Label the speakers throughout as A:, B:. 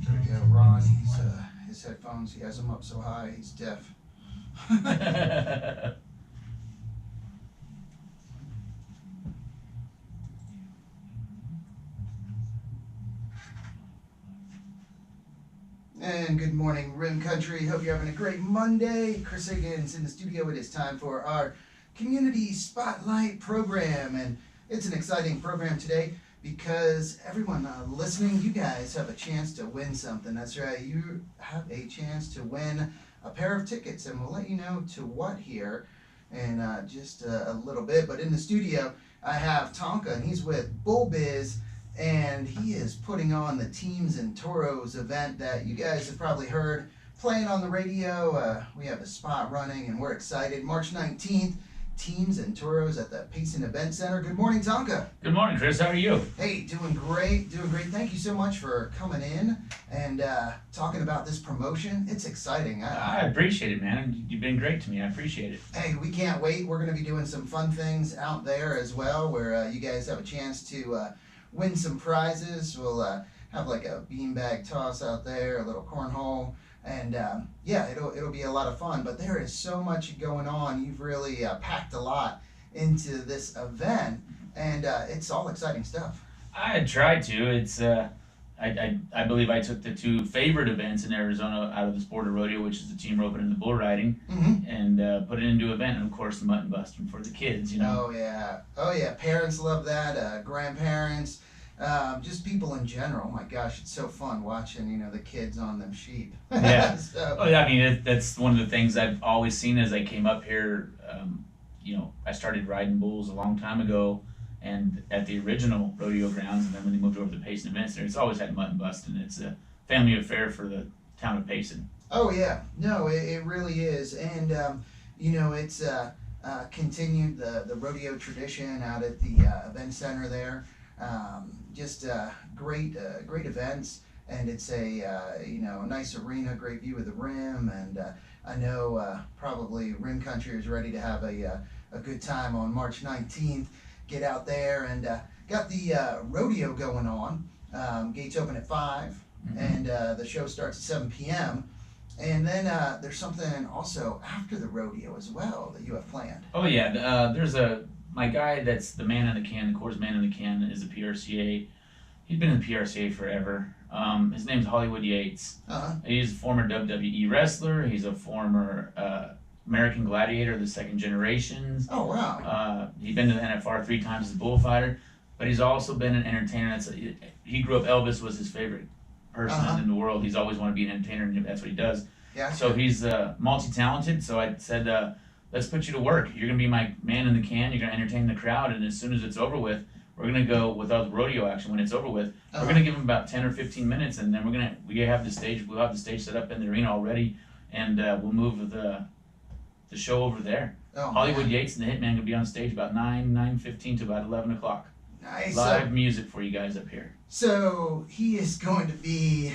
A: There we go, Ron. His headphones, he has them up so high, he's deaf. And good morning, Rim Country. Hope you're having a great Monday. Chris Higgins in the studio. It is time for our Community Spotlight program. And it's an exciting program today because everyone listening, you guys have a chance to win something. That's right. You have a chance to win a pair of tickets. And we'll let you know to what here in just a little bit. But in the studio, I have Tonka, and he's with BullBizz. And he is putting on the Teams and Toros event that you guys have probably heard playing on the radio. We have a spot running, and we're excited. March 19th, Teams and Toros at the Payson Event Center. Good morning, Tonka.
B: Good morning, Chris. How are you?
A: Hey, doing great, doing great. Thank you so much for coming in and talking about this promotion. It's exciting.
B: I appreciate it, man. You've been great to me. I appreciate it.
A: Hey, we can't wait. We're going to be doing some fun things out there as well where you guys have a chance to win some prizes. We'll have like a beanbag toss out there, a little cornhole, and yeah, it'll be a lot of fun. But there is so much going on. You've really packed a lot into this event, and it's all exciting stuff.
B: I tried to. It's I believe I took the two favorite events in Arizona out of the sport of rodeo, which is the team roping and the bull riding, and put it into an event, and of course the mutton busting for the kids. You know.
A: Oh yeah. Parents love that. Grandparents, just people in general. Oh my gosh, it's so fun watching the kids on them sheep.
B: Yeah.
A: So,
B: Oh yeah. I mean that's one of the things I've always seen as I came up here. I started riding bulls a long time ago. And at the original rodeo grounds, and then when they moved over to the Payson Event Center, it's always had mutton busting. It's a family affair for the town of Payson.
A: Oh yeah, no, it really is, and it's continued the rodeo tradition out at the event center there. Just great events, and it's a nice arena, great view of the rim, and I know probably Rim Country is ready to have a good time on March 19th. Get out there and got the rodeo going on. Gates open at 5, and the show starts at 7 p.m. And then there's something also after the rodeo as well that you have planned.
B: Oh yeah, there's my guy that's the man in the can, the Coors man in the can, is a PRCA. He's been in the PRCA forever. His name's Hollywood Yates. He's a former WWE wrestler. He's a former American Gladiator, the second generations.
A: Oh wow!
B: He's been to the NFR 3 times as a bullfighter, but he's also been an entertainer. He grew up. Elvis was his favorite person in the world. He's always wanted to be an entertainer, and that's what he does.
A: Yeah.
B: So he's multi-talented. So I said, let's put you to work. You're gonna be my man in the can. You're gonna entertain the crowd, and as soon as it's over with, we're gonna go without the rodeo action. When it's over with, we're gonna give him about 10 or 15 minutes, and then we'll have the stage set up in the arena already, and we'll move the show over there. Hollywood Yates and the Hitman gonna be on stage about 9:15 to about 11 o'clock.
A: Nice.
B: Live music for you guys up here.
A: So he is going to be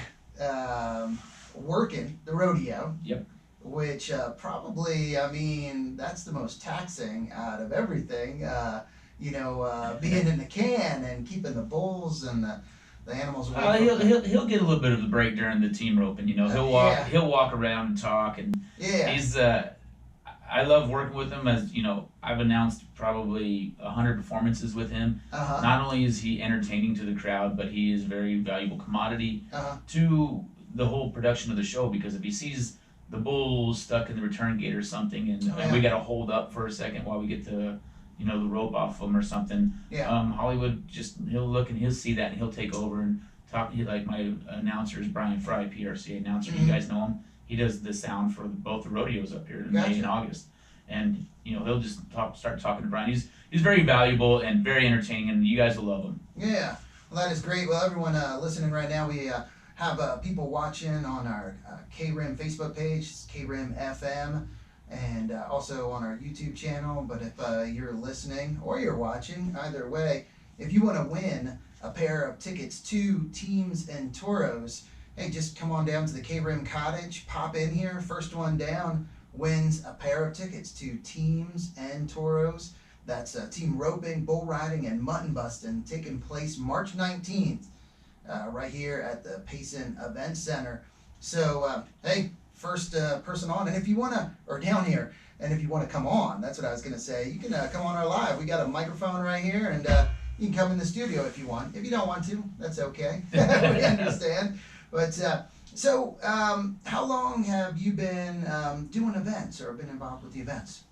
A: working the rodeo.
B: Yep.
A: Which probably, that's the most taxing out of everything. Being in the can and keeping the bulls and the animals away.
B: He'll get a little bit of a break during the team roping. He'll walk around and talk, and he's I love working with him. As I've announced probably 100 performances with him. Not only is he entertaining to the crowd, but he is a very valuable commodity to the whole production of the show, because if he sees the bulls stuck in the return gate or something, and we got to hold up for a second while we get the rope off them or something. Hollywood he'll look and he'll see that, and he'll take over and talk. Like my announcer is Brian Fry, PRCA announcer. You guys know him. He does the sound for both the rodeos up here in May and August, and he'll just start talking to Brian. He's very valuable and very entertaining, and you guys will love him.
A: Yeah, well, that is great. Well, everyone listening right now, we have people watching on our KRIM Facebook page, it's KRIM FM, and also on our YouTube channel. But if you're listening or you're watching, either way, if you want to win a pair of tickets to Teams and Toros, hey, just come on down to the KRIM Cottage, pop in here. First one down wins a pair of tickets to Teams and Toros. That's team roping, bull riding, and mutton busting, taking place March 19th right here at the Payson Event Center. So, hey, first person on, and if you want to, or down here, and if you want to come on, that's what I was going to say, you can come on our live. We got a microphone right here, and you can come in the studio if you want. If you don't want to, that's okay. We understand. But so, how long have you been doing events or been involved with the events?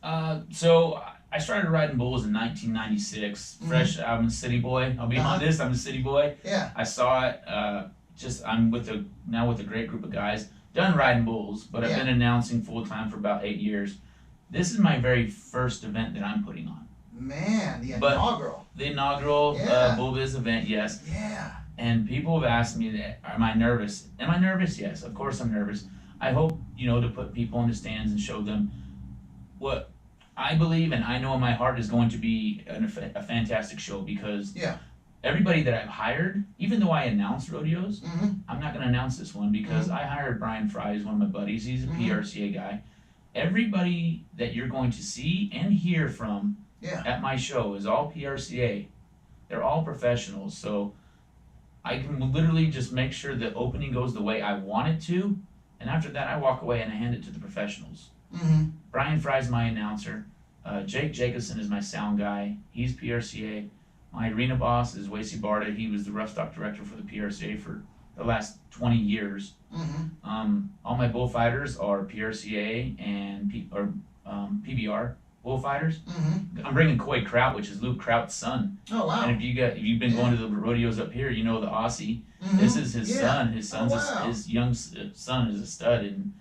B: So I started riding bulls in 1996. Fresh, I'm a city boy. I'll be honest, I'm a city boy.
A: Yeah.
B: I saw it. I'm now with a great group of guys. Done riding bulls, but I've been announcing full time for about 8 years. This is my very first event that I'm putting on.
A: Man, the inaugural.
B: The inaugural BullBizz event, yes.
A: Yeah.
B: And people have asked me, am I nervous? Am I nervous? Yes, of course I'm nervous. I hope, to put people in the stands and show them what I believe and I know in my heart is going to be a fantastic show, because everybody that I've hired, even though I announce rodeos, I'm not going to announce this one because I hired Brian Fry, who's one of my buddies. He's a PRCA guy. Everybody that you're going to see and hear from at my show is all PRCA. They're all professionals, so I can literally just make sure the opening goes the way I want it to, and after that I walk away and I hand it to the professionals. Brian Fry's my announcer. Jake Jacobson is my sound guy. He's PRCA. My arena boss is Wacy Barta. He was the rough stock director for the PRCA for the last 20 years. All my bullfighters are PRCA and PBR bullfighters. I'm bringing Coy Kraut, which is Luke Kraut's son.
A: Oh wow!
B: And if you've been going to the rodeos up here, you know the Aussie. This is his son. His son's his young son is a stud, and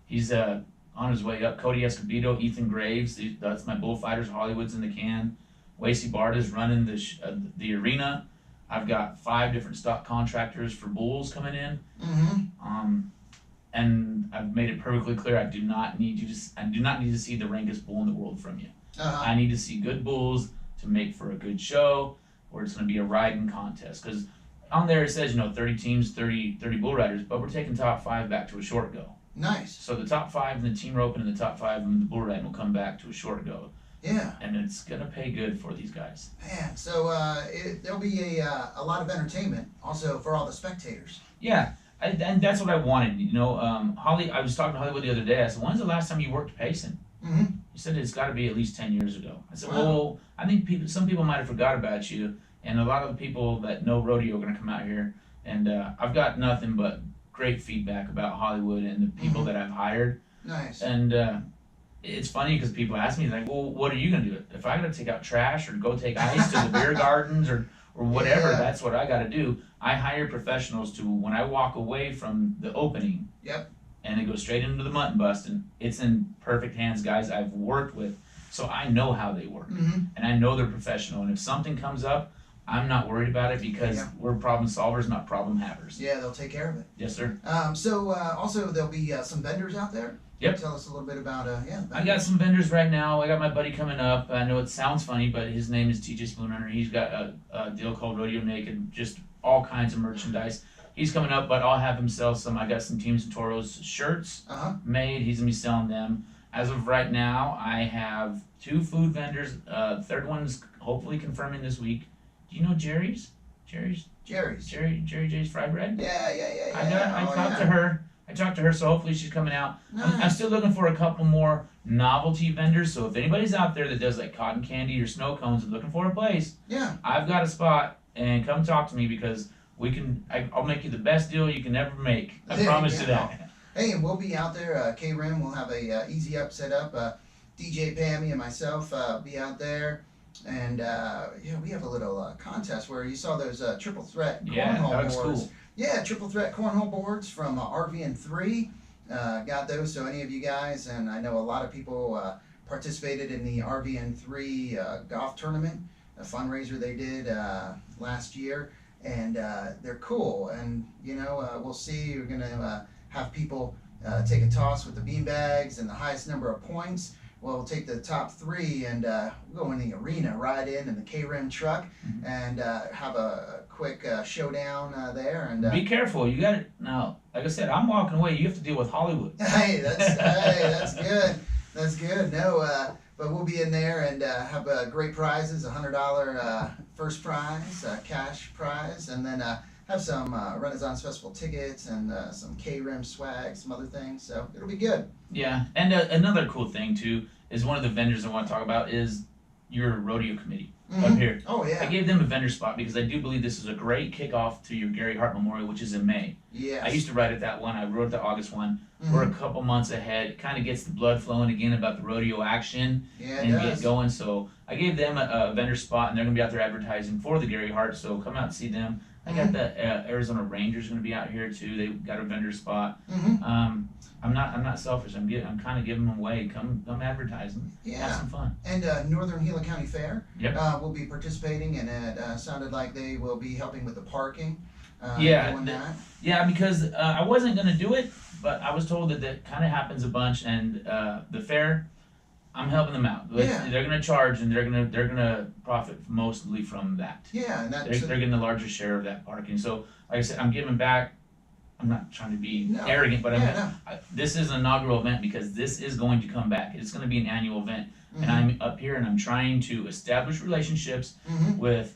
B: he's on his way up. Cody Escobedo, Ethan Graves. That's my bullfighters. Hollywood's in the can. Wacy Barta's running the arena. I've got 5 different stock contractors for bulls coming in. And I've made it perfectly clear I do not need to see the rankest bull in the world from you. I need to see good bulls to make for a good show, where it's going to be a riding contest. Because on there it says 30 teams, 30 bull riders, but we're taking top 5 back to a short go.
A: Nice.
B: So the top 5 in the team roping and the top 5 in the bull riding will come back to a short go.
A: Yeah.
B: And it's going to pay good for these guys.
A: Man, so there'll be a lot of entertainment also for all the spectators.
B: Yeah. And that's what I wanted, Holly. I was talking to Hollywood the other day. I said, "When's the last time you worked Payson?" He said, "It's got to be at least 10 years ago." I said, "Well, I think some people might have forgot about you, and a lot of the people that know rodeo are going to come out here." And I've got nothing but great feedback about Hollywood and the people that I've hired.
A: Nice.
B: And it's funny because people ask me, like, "Well, what are you going to do? If I got to take out trash or go take ice to the beer gardens or whatever, that's what I got to do." I hire professionals to, when I walk away from the opening, and it goes straight into the mutton bust, and it's in perfect hands, guys I've worked with, so I know how they work, and I know they're professional. And if something comes up, I'm not worried about it because we're problem solvers, not problem havers.
A: Yeah, they'll take care of it.
B: Yes, sir.
A: So also there'll be some vendors out there.
B: Yep.
A: Tell us a little bit about
B: I got some vendors right now. I got my buddy coming up. I know it sounds funny, but his name is TJ Spoonrunner. He's got a deal called Rodeo Naked, just all kinds of merchandise. He's coming up, but I'll have him sell some. I got some Teams Toros shirts made. He's gonna be selling them. As of right now, I have 2 food vendors. Third one's hopefully confirming this week. Do you know Jerry's Fry Bread?
A: Yeah.
B: I talked to her. I talked to her, so hopefully she's coming out.
A: Nice.
B: I'm still looking for a couple more novelty vendors, so if anybody's out there that does like cotton candy or snow cones and looking for a place, I've got a spot, and come talk to me because I'll make you the best deal you can ever make. I promise you that.
A: Hey, and we'll be out there. KRIM will have a easy up set up. DJ Pammy and myself be out there. And we have a little contest where you saw those triple threat cornhole boards.
B: Cool.
A: Yeah, triple threat cornhole boards from RVN3. Got those, so any of you guys, and I know a lot of people participated in the RVN3 golf tournament, a fundraiser they did last year, and they're cool. And we'll see. We're gonna have people take a toss with the bean bags and the highest number of points. We'll take the top 3 and go in the arena, ride in the KRIM truck, and have a quick showdown there. And
B: be careful. You got it now. Like I said, I'm walking away. You have to deal with Hollywood.
A: Hey, that's good. That's good. No, but we'll be in there and have great prizes: $100 first prize, cash prize, and then have some Renaissance Festival tickets and some KRIM swag, some other things. So it'll be good.
B: Yeah, and another cool thing too is one of the vendors I want to talk about is your rodeo committee up here.
A: Oh yeah.
B: I gave them a vendor spot because I do believe this is a great kickoff to your Gary Hart Memorial, which is in May.
A: Yes.
B: I used to write at that one. I wrote the August one. We're a couple months ahead. It kind of gets the blood flowing again about the rodeo action and get going. So I gave them a vendor spot, and they're gonna be out there advertising for the Gary Hart. So come out and see them. I got the Arizona Rangers going to be out here too. They got a vendor spot. I'm not selfish. I'm kind of giving them away. Come advertise them.
A: Yeah.
B: Have some fun.
A: And Northern Gila County Fair.
B: Yep.
A: Will be participating, and it sounded like they will be helping with the parking.
B: Yeah, because I wasn't going to do it, but I was told that kind of happens a bunch, and the fair, I'm helping them out.
A: Yeah.
B: They're going to charge, and they're gonna profit mostly from that.
A: Yeah, and
B: they're getting the largest share of that parking. So, like I said, I'm giving back. I'm not trying to be arrogant, but this is an inaugural event because this is going to come back. It's going to be an annual event, and I'm up here and I'm trying to establish relationships with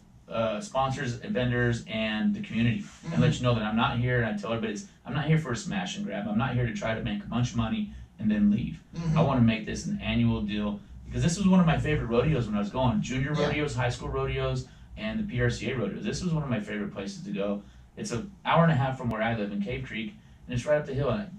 B: sponsors, vendors, and the community, and let you know that I'm not here. And I tell everybody, I'm not here for a smash and grab. I'm not here to try to make a bunch of money and then leave. I want to make this an annual deal because this was one of my favorite rodeos when I was going. Junior rodeos, high school rodeos, and the PRCA rodeos. This was one of my favorite places to go. It's an hour and a half from where I live in Cave Creek, and it's right up the hill. And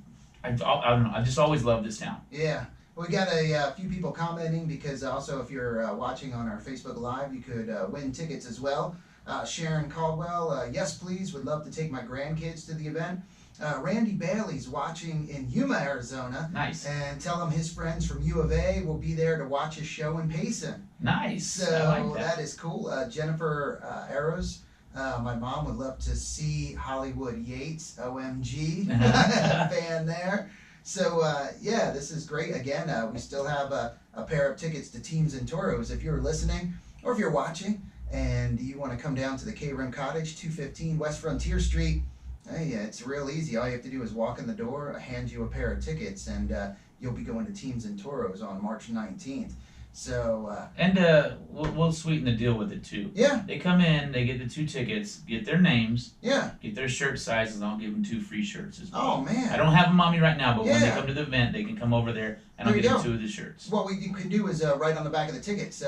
B: I don't know. I just always loved this town.
A: Yeah. We got a few people commenting because also if you're watching on our Facebook Live, you could win tickets as well. Sharon Caldwell, yes please, would love to take my grandkids to the event. Randy Bailey's watching in Yuma, Arizona.
B: Nice.
A: And tell him his friends from U of A will be there to watch his show in Payson.
B: Nice.
A: So
B: I like that.
A: That is cool. Jennifer Arrows, my mom would love to see Hollywood Yates, OMG, fan there. So yeah, this is great. Again, we still have a pair of tickets to Teams and Toros. If you're listening or if you're watching and you want to come down to the KRIM Cottage, 215 West Frontier Street, hey, it's real easy. All you have to do is walk in the door, hand you a pair of tickets, and you'll be going to Teams and Toros on March 19th. So
B: we'll sweeten the deal with it too.
A: Yeah.
B: They come in, they get the 2 tickets, get their names,
A: yeah,
B: get their shirt sizes, and I'll give them 2 free shirts as well.
A: Oh man.
B: I don't have them on me right now, but when they come to the event, they can come over there and I'll get them 2 of the shirts.
A: What you can do is write on the back of the tickets,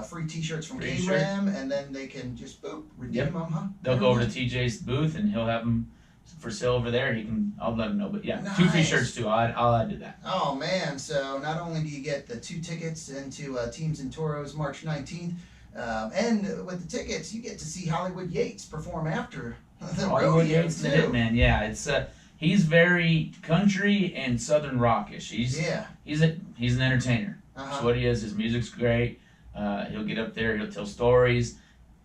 A: free T-shirts from KRIM, and then they can just redeem them, huh?
B: They'll go over to TJ's booth and he'll have them for sale over there. I'll let him know. But yeah, nice. 2 free shirts too. I'll add to that.
A: Oh man! So not only do you get the 2 tickets into Teams and Toros March 19th, and with the tickets you get to see Hollywood Yates perform after the
B: Hollywood Yates the Hitman. Yeah, it's he's very country and southern rockish. He's an entertainer. That's what he is. His music's great. He'll get up there. He'll tell stories.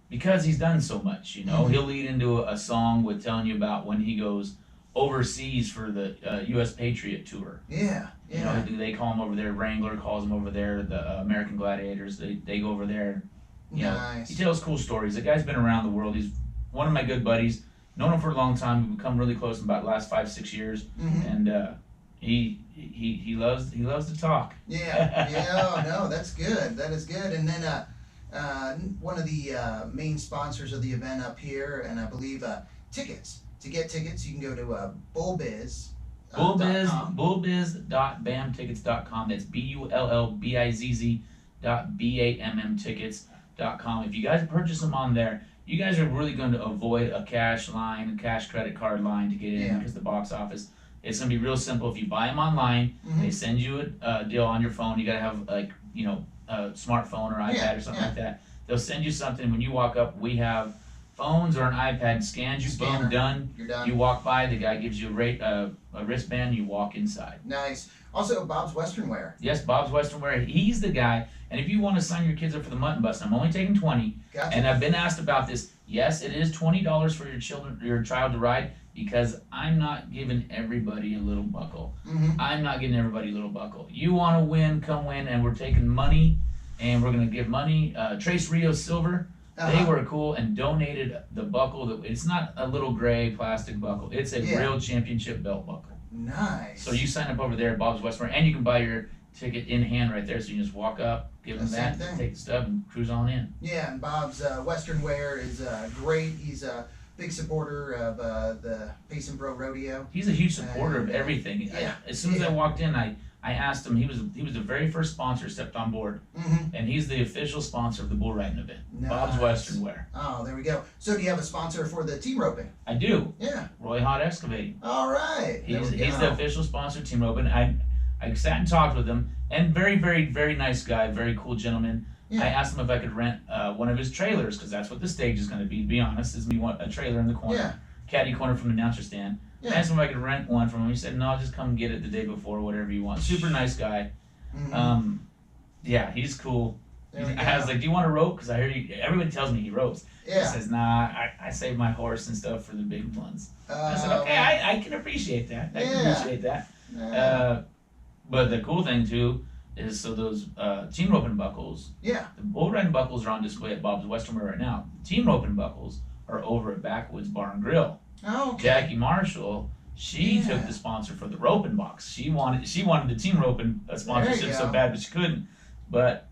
B: Because he's done so much, he'll lead into a song with telling you about when he goes overseas for the U.S. Patriot Tour.
A: Yeah, yeah.
B: They call him over there. Wrangler calls him over there. The American Gladiators, they go over there.
A: Nice.
B: He tells cool stories. The guy's been around the world. He's one of my good buddies. Known him for a long time. We've become really close in about the last 5-6 years, and he loves to talk.
A: Yeah. No, that's good. That is good. And then one of the main sponsors of the event up here, and I believe tickets. To get tickets, you can go to BullBizz.
B: BullBizz.bamtickets.com. That's BullBizz.BAMMtickets.com. If you guys purchase them on there, you guys are really going to avoid a cash credit card line to get in because the box office. It's going to be real simple. If you buy them online, they send you a deal on your phone. You got to have a smartphone or iPad or something like that. They'll send you something. When you walk up, we have phones or an iPad, scans you, boom, done.
A: You're done.
B: You walk by, the guy gives you a wristband, you walk inside.
A: Nice. Also, Bob's Western Wear.
B: Yes, Bob's Western Wear. He's the guy. And if you want to sign your kids up for the mutton bus, I'm only taking 20.
A: Gotcha.
B: And I've been asked about this. Yes, it is $20 for your child to ride, because I'm not giving everybody a little buckle. I'm not giving everybody a little buckle. You want to win, come win, and we're taking money, and we're going to give money. Trace Rio Silver, they were cool and donated the buckle. It's not a little gray plastic buckle. It's a real championship belt buckle.
A: Nice.
B: So you sign up over there at Bob's Western, and you can buy your ticket in hand right there. So you just walk up, give them that, take the stub, and cruise on in.
A: Yeah, and Bob's Western Wear is great. He's big supporter of the Payson Pro Rodeo.
B: He's a huge supporter of everything.
A: Yeah.
B: As soon as I walked in, I asked him. He was the very first sponsor stepped on board, and he's the official sponsor of the bull riding event. Nice. Bob's Western Wear.
A: Oh, there we go. So do you have a sponsor for the team roping?
B: I do.
A: Yeah.
B: Roy Hot Excavating.
A: All right.
B: He's the official sponsor of team roping. I sat and talked with him, and very, very, very nice guy, very cool gentleman. Yeah. I asked him if I could rent one of his trailers, because that's what the stage is going to be. To be honest, is me want a trailer in the corner, caddy corner from the announcer stand. Yeah. I asked him if I could rent one from him. He said, "No, just come get it the day before, whatever you want." Super nice guy. Yeah, he's cool. I was like, "Do you want a rope?" Because I heard everybody tells me he ropes. Yeah. He says, "Nah, I save my horse and stuff for the big ones." I said, "Okay, I can appreciate that. I can appreciate that." Yeah. But the cool thing too is, so those team roping buckles. Yeah. The bull riding buckles are on display at Bob's Western Wear right now. The team roping buckles are over at Backwoods Bar and Grill. Oh, okay. Jackie Marshall, she took the sponsor for the roping box. She wanted the team roping sponsorship so bad, but she couldn't. But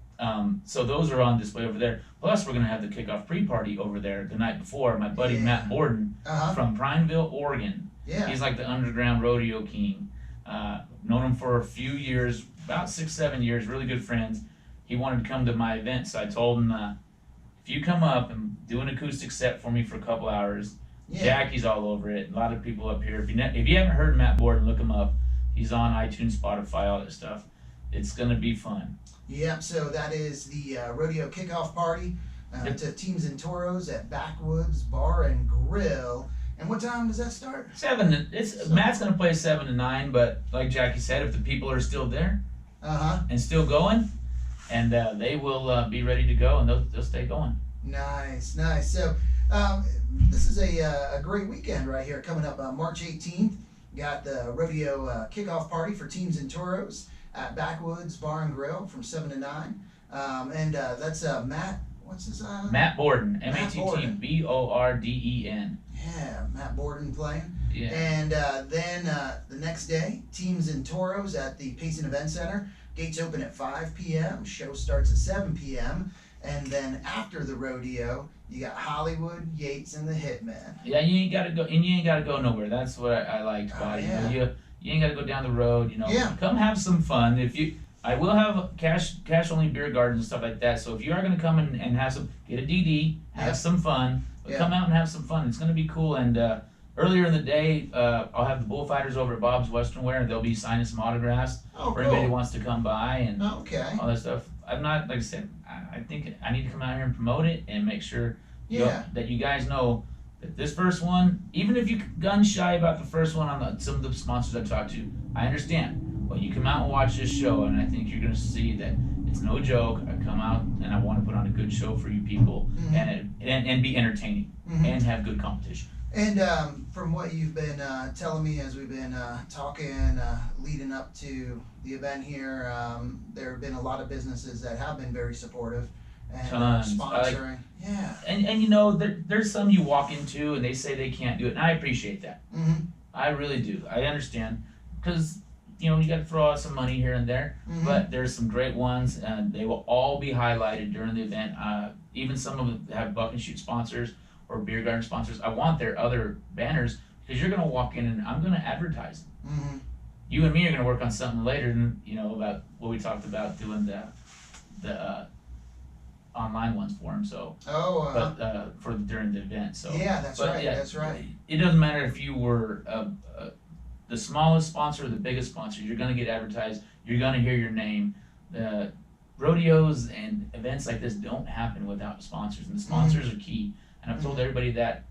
B: so those are on display over there. Plus, we're gonna have the kickoff pre-party over there the night before. My buddy Matt Borden from Prineville, Oregon. Yeah. He's like the underground rodeo king. Known him for a few years, about 6-7 years. Really good friends. He wanted to come to my event, so I told him, if you come up and do an acoustic set for me for a couple hours. Jackie's all over it. A lot of people up here. If you haven't heard Matt Borden, look him up. He's on iTunes, Spotify, all that stuff. It's gonna be fun. Yep. So that is the rodeo kickoff party to Teams and Toros at Backwoods Bar and Grill. And what time does that start? 7. Matt's gonna play 7 to 9, but like Jackie said, if the people are still there, and still going, and they will be ready to go, and they'll stay going. Nice. So. This is a great weekend right here coming up on March 18th. Got the rodeo kickoff party for Teams and Toros at Backwoods Bar and Grill from 7 to 9. And that's Matt, what's his Matt Borden, MATTBORDEN. Yeah, Matt Borden playing. Yeah. And then the next day, Teams and Toros at the Payson Event Center. Gates open at 5 p.m. Show starts at 7 p.m. And then after the rodeo, you got Hollywood, Yates, and the Hitman. Yeah, you ain't gotta go nowhere. That's what I liked about it. You ain't gotta go down the road. Come have some fun. I will have cash only beer gardens and stuff like that. So if you are gonna come and have some, get a DD, have some fun. But come out and have some fun. It's gonna be cool. And earlier in the day, I'll have the bullfighters over at Bob's Western Wear, and they'll be signing some autographs for anybody who wants to come by and all that stuff. I'm not, like I said, I think I need to come out here and promote it and make sure that you guys know that this first one, even if you're gun shy about the first one on some of the sponsors I talked to, I understand. But you come out and watch this show, and I think you're going to see that it's no joke. I come out and I want to put on a good show for you people, and be entertaining and have good competition. And from what you've been telling me as we've been talking leading up to the event here, there have been a lot of businesses that have been very supportive and sponsoring. And there's some you walk into and they say they can't do it, and I appreciate that. I really do. I understand, because you got to throw out some money here and there, but there's some great ones, and they will all be highlighted during the event. Even some of them have buck and shoot sponsors or beer garden sponsors. I want their other banners, because you're going to walk in and I'm going to advertise them. You and me are going to work on something later, about what we talked about doing the online ones for them. So, for during the event. So that's right. That's right. It doesn't matter if you were the smallest sponsor or the biggest sponsor. You're going to get advertised. You're going to hear your name. The rodeos and events like this don't happen without sponsors, and the sponsors are key. And I've told everybody that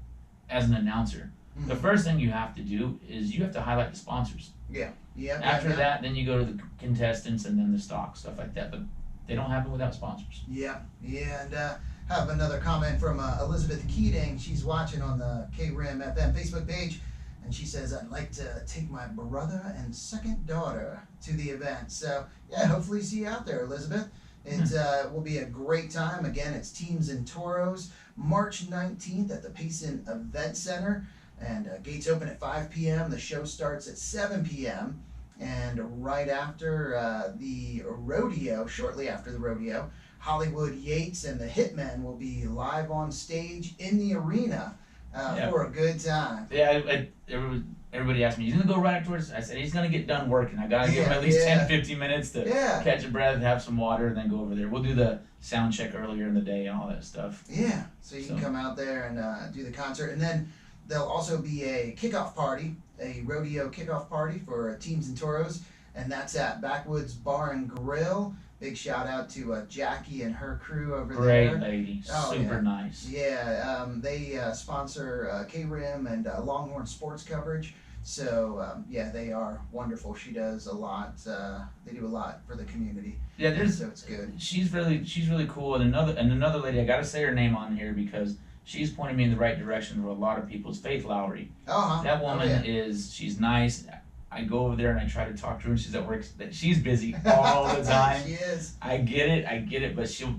B: as an announcer. The first thing you have to do is you have to highlight the sponsors. After that, then you go to the contestants and then the stock, stuff like that. But they don't happen without sponsors. And have another comment from Elizabeth Keating. She's watching on the KRIM FM Facebook page. And she says, I'd like to take my brother and second daughter to the event. So, hopefully see you out there, Elizabeth. It will be a great time. Again, it's Teams and Toros, March 19th at the Payson Event Center. And gates open at 5 p.m. The show starts at 7 p.m. And right after the rodeo, shortly after the rodeo, Hollywood, Yates, and the Hitmen will be live on stage in the arena
A: for a good time.
B: Yeah, everybody asked me, he's going to go right afterwards? I said, he's going to get done working. I got to give him at least 10, 15 minutes to catch a breath, have some water, and then go over there. We'll do the sound check earlier in the day and all that stuff.
A: Yeah, so you can come out there and do the concert. And then there'll also be a kickoff party, a rodeo kickoff party for Teams and Toros, and that's at Backwoods Bar and Grill. Big shout out to Jackie and her crew over there.
B: Great lady, super nice.
A: Yeah, they sponsor KRIM and Longhorn sports coverage. So they are wonderful. She does a lot. They do a lot for the community.
B: Yeah,
A: so it's good.
B: She's really cool. And another lady, I got to say her name on here because she's pointing me in the right direction for a lot of people. Is Faith Lowry.
A: That
B: woman she's nice. I go over there and I try to talk to her, and she's at work. She's busy all the time.
A: She is.
B: I get it, but she'll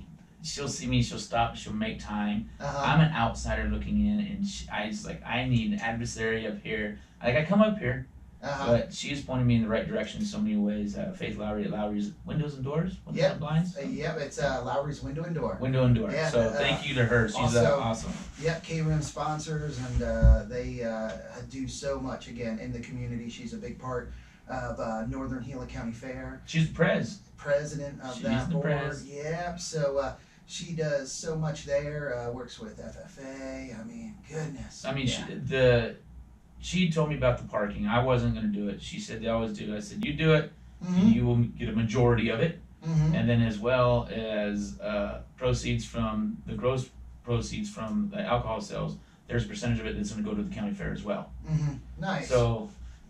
B: see me, she'll stop, she'll make time. I'm an outsider looking in, and I need an adversary up here. Like, I come up here, but she's pointing me in the right direction in so many ways. Faith Lowry at Lowry's Windows and Doors?
A: Yep.
B: Blinds?
A: It's Lowry's Window and Door.
B: Window and Door. Yeah, so thank you to her. She's also, awesome.
A: Yep, KRIM sponsors, and they do so much, again, in the community. She's a big part of Northern Gila County Fair.
B: She's
A: president of that board.
B: Pres.
A: Yep, so she does so much there, works with FFA. I mean, goodness.
B: I mean, she told me about the parking. I wasn't going to do it. She said they always do. I said, you do it, you will get a majority of it. And then as well as proceeds from the gross proceeds from the alcohol sales, there's a percentage of it that's going to go to the county fair as well.
A: Nice.
B: So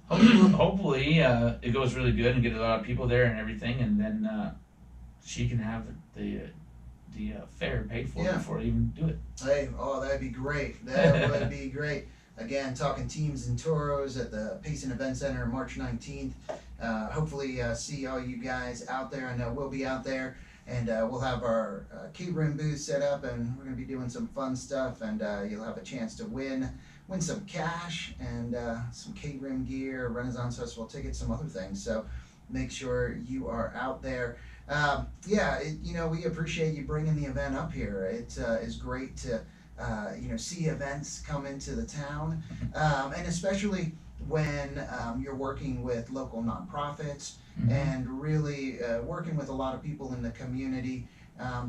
B: hopefully it goes really good and get a lot of people there and everything, and then she can have the fair paid for before I even do it.
A: Hey, that'd be great. That would be great. Again, talking Teams and Toros at the Payson Event Center March 19th. Hopefully see all you guys out there. I know we'll be out there, and we'll have our KRIM booth set up, and we're going to be doing some fun stuff, and you'll have a chance to win some cash and some KRIM gear, Renaissance Festival tickets, some other things. So make sure you are out there. We appreciate you bringing the event up here. It is great to see events come into the town, and especially when you're working with local nonprofits and really working with a lot of people in the community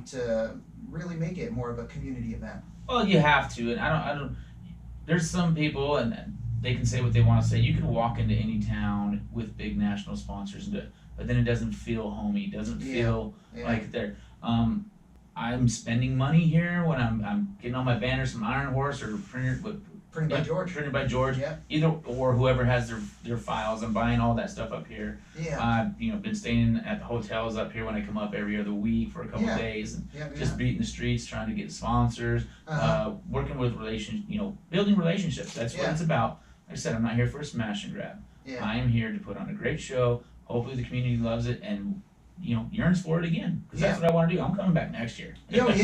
A: to really make it more of a community event.
B: Well, you have to, and I don't. There's some people, and they can say what they want to say. You can walk into any town with big national sponsors, but then it doesn't feel homey. It doesn't feel like they're. I'm spending money here when I'm getting all my banners from Iron Horse or printed by George. Printed by George.
A: Yep.
B: Either or whoever has their files. I'm buying all that stuff up here.
A: Yeah.
B: Been staying at the hotels up here when I come up every other week for a couple of days, and just beating the streets, trying to get sponsors, working with building relationships. That's what it's about. Like I said, I'm not here for a smash and grab.
A: Yeah.
B: I am here to put on a great show. Hopefully the community loves it and yearns for it again, because that's what I want to do. I'm coming back next year.
A: It would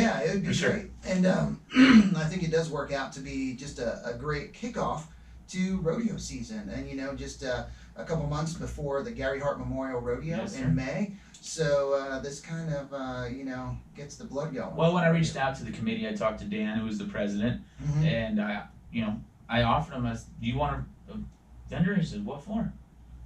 A: be
B: sure.
A: great. And I think it does work out to be just a great kickoff to rodeo season, and just a couple months before the Gary Hart Memorial Rodeo in May. So this kind of gets the blood going.
B: Well, when I reached out to the committee, I talked to Dan, who was the president, and I offered him, do you want a vendor? He said, what for?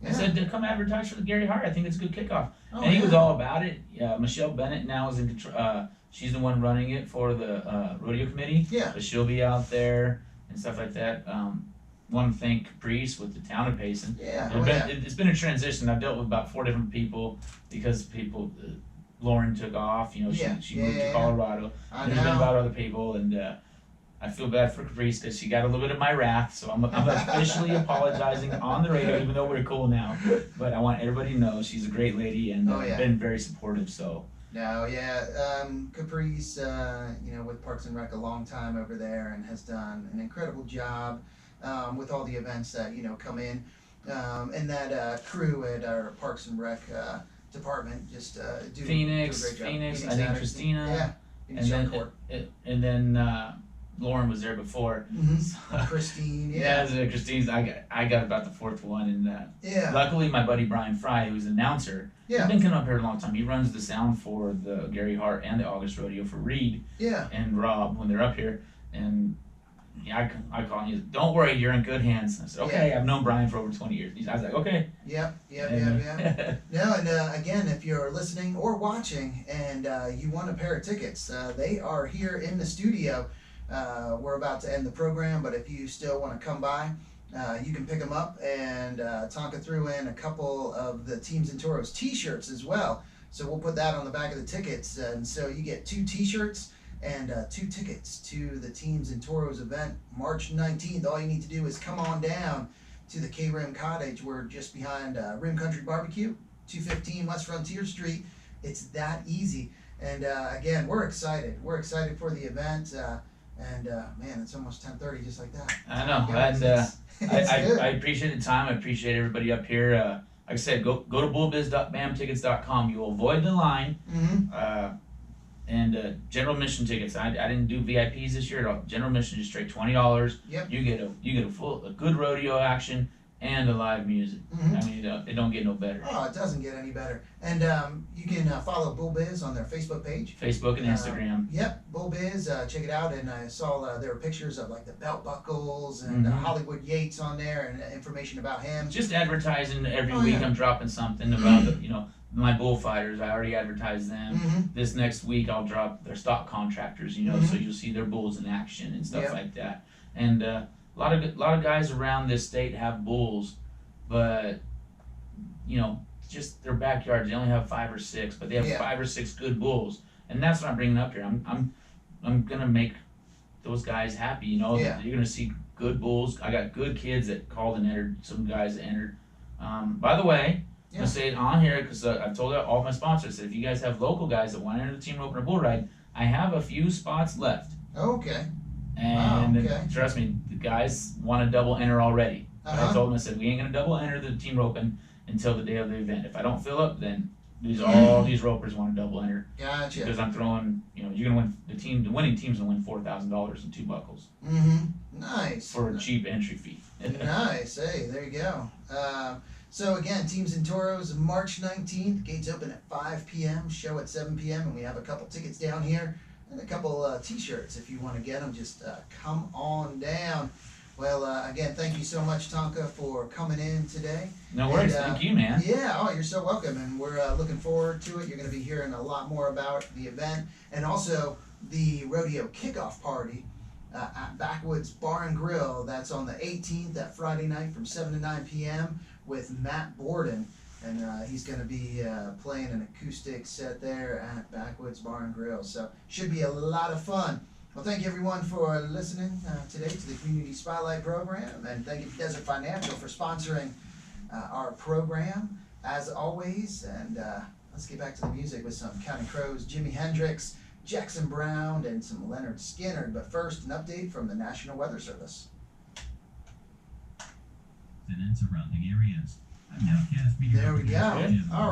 B: I said, to come advertise for the Gary Hart. I think it's a good kickoff. And he was all about it. Michelle Bennett now is in control. She's the one running it for the rodeo committee.
A: Yeah.
B: But she'll be out there and stuff like that. Want to thank Caprice with the town of Payson. It's been a transition. I've dealt with about 4 different people because Lauren took off. She moved to Colorado. There's been about other people, and I feel bad for Caprice because she got a little bit of my wrath, so I'm officially apologizing on the radio, even though we're cool now. But I want everybody to know she's a great lady and been very supportive. So.
A: Caprice, with Parks and Rec a long time over there, and has done an incredible job with all the events that come in, and that crew at our Parks and Rec department just do a great job.
B: Phoenix, I think Christina, and then Lauren was there before.
A: Christine,
B: Christine's. I got about the 4th one, and luckily my buddy Brian Fry, who's an announcer, he's been coming up here a long time. He runs the sound for the Gary Hart and the August Rodeo for Reed and Rob when they're up here, and I call him. He's like, don't worry, you're in good hands. I said, okay. I've known Brian for over 20 years. I was like, okay.
A: Yep. No, and again, if you're listening or watching and you want a pair of tickets, they are here in the studio. We're about to end the program, but if you still want to come by, you can pick them up. And Tonka threw in a couple of the Teams and Toros t-shirts as well. So we'll put that on the back of the tickets. And so you get 2 t-shirts and 2 tickets to the Teams and Toros event March 19th. All you need to do is come on down to the KRIM Cottage. We're just behind Rim Country Barbecue, 215 West Frontier Street. It's that easy. And again, we're excited. We're excited for the event. And man, it's almost 10:30, just like that.
B: I know. And I appreciate the time. I appreciate everybody up here. Like I said, go to BullBizz.bamtickets.com. You will avoid the line.
A: Mm-hmm.
B: And general admission tickets. I didn't do VIPs this year at all. General admission is straight $20.
A: Yep.
B: You get a good rodeo action and the live music.
A: Mm-hmm.
B: I mean, it don't get no better.
A: Oh, it doesn't get any better. And you can follow BullBizz on their Facebook page.
B: Facebook and Instagram.
A: Yep, BullBizz. Check it out. And I saw there were pictures of like the belt buckles and Hollywood Yates on there and information about him.
B: Just advertising every week. Yeah. I'm dropping something about my bullfighters. I already advertised them.
A: Mm-hmm.
B: This next week I'll drop their stock contractors. So you'll see their bulls in action and stuff like that. And a lot of guys around this state have bulls, but just their backyards. They only have 5 or 6, but they have 5 or 6 good bulls, and that's what I'm bringing up here. I'm gonna make those guys happy. You're gonna see good bulls. I got good kids that called and entered. Some guys that entered. By the way, I'm gonna say it on here because I've told all my sponsors that if you guys have local guys that want to enter the team opener bull ride, I have a few spots left.
A: Okay.
B: And trust me, the guys want to double enter already. I told them, I said, we ain't going to double enter the team roping until the day of the event. If I don't fill up, then all these ropers want to double enter.
A: Gotcha.
B: Because I'm throwing, you're going to win, the winning team's going to win $4,000 in 2 buckles.
A: Mm-hmm. Nice.
B: For a cheap entry fee.
A: Nice. Hey, there you go. So again, Teams and Toros, March 19th. Gates open at 5 p.m., show at 7 p.m., and we have a couple tickets down here. And a couple t-shirts if you want to get them. Just come on down. Well, again, thank you so much, Tonka, for coming in today.
B: No worries. Thank you, man.
A: Yeah. Oh, you're so welcome. And we're looking forward to it. You're going to be hearing a lot more about the event and also the rodeo kickoff party at Backwoods Bar and Grill. That's on the 18th, that Friday night from 7 to 9 p.m. with Matt Borden. And he's going to be playing an acoustic set there at Backwoods Bar and Grill. So should be a lot of fun. Well, thank you everyone for listening today to the Community Spotlight program. And thank you to Desert Financial for sponsoring our program, as always. And let's get back to the music with some Counting Crows, Jimi Hendrix, Jackson Browne, and some Leonard Skinner. But first, an update from the National Weather Service.
C: And surrounding areas.
A: There we go. All right.